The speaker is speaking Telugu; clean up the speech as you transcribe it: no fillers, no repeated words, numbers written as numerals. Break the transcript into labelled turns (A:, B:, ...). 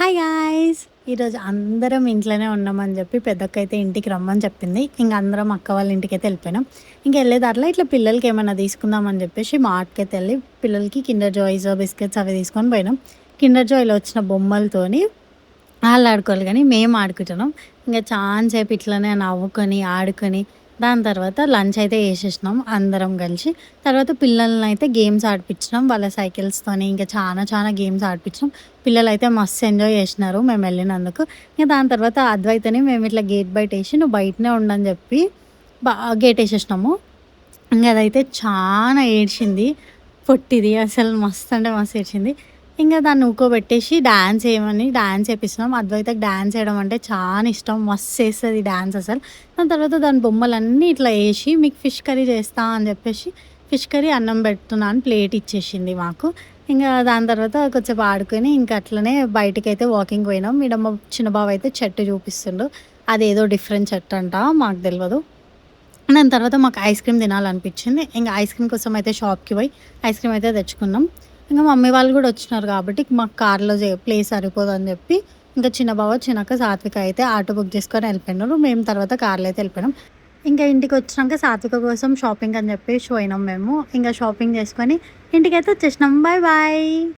A: Hi guys! ఈరోజు అందరం ఇంట్లోనే ఉన్నామని చెప్పి పెద్దక్క అయితే ఇంటికి రమ్మని చెప్పింది. ఇంక అందరం అక్క వాళ్ళ ఇంటికైతే వెళ్ళిపోయినాం. ఇంక వెళ్ళే దారిలో ఇట్లా పిల్లలకి ఏమైనా తీసుకుందామని చెప్పేసి మార్ట్‌కైతే వెళ్ళి పిల్లలకి కిండర్ జాయ్స్, బిస్కెట్స్ అవి తీసుకొని పోయినాం. కిండర్ జాయ్‌లో వచ్చిన బొమ్మలతోని ఆళ్ళు ఆడుకోవాలి గానీ మేము ఆడుకుంటున్నాం. ఇంక చాలాసేపు ఇట్లనే నవ్వుకొని, ఆడుకొని దాని తర్వాత లంచ్ అయితే చేసేసినాం అందరం కలిసి. తర్వాత పిల్లలనైతే గేమ్స్ ఆడిపించినాం. వాళ్ళ సైకిల్స్‌తోని ఇంకా చాలా గేమ్స్ ఆడిపించినాం. పిల్లలైతే మస్తు ఎంజాయ్ చేసినారు మేమెళ్ళినందుకు. ఇంక దాని తర్వాత అద్వైతని మేము ఇట్లా గేట్ బయటేసి నువ్వు బయటనే ఉండని చెప్పి గేటేసేసినాము. ఇంక అదైతే చాలా ఏడ్చింది. పొట్టిది అసలు మస్తు అంటే మస్తు ఏడ్చింది. ఇంక దాన్ని ఊకోబెట్టేసి డాన్స్ ఏయమని డాన్స్ ఏపిస్తున్నాం. అద్వైతకి డాన్స్ ఏయడం అంటే చాలా ఇష్టం. మస్తు చేస్తది డాన్స్ అసలు. దాని తర్వాత దాని బొమ్మలన్నీ ఇట్లా ఏసి మీకు ఫిష్ కర్రీ చేస్తా అని చెప్పేసి ఫిష్ కర్రీ, అన్నం పెడుతున్నా అని ప్లేట్ ఇచ్చేసింది మాకు. ఇంక దాని తర్వాత కొంచెంసేపు ఆడుకొని ఇంక అట్లనే బయటికైతే వాకింగ్ పోయినాం. ఈడ మా చిన్న బావ అయితే చెట్టు చూపిస్తుండు. అదేదో డిఫరెంట్ చెట్టు అంట మాకు తెలవదు. దాని తర్వాత మాకు ఐస్ క్రీమ్ తినాలనిపించింది. ఇంక ఐస్ క్రీమ్ కోసం అయితే షాప్‌కి పోయి ఐస్ క్రీమ్ అయితే తెచ్చుకున్నాం. ఇంక మమ్మీ వాళ్ళు కూడా వచ్చినారు కాబట్టి మాకు కార్‌లో ప్లేస్ సరిపోదని చెప్పి ఇంకా చిన్న బావ, చిన్నక్క, సాత్విక అయితే ఆటో బుక్ చేసుకొని వెళ్ళిపోయినారు. మేము తర్వాత కార్‌లో అయితే వెళ్ళిపోయినాం. ఇంకా ఇంటికొచ్చినాక సాత్విక కోసం షాపింగ్ అని చెప్పేసి పోయినాం మేము. ఇంక షాపింగ్ చేసుకొని ఇంటికైతే వచ్చేసినాం. Bye bye.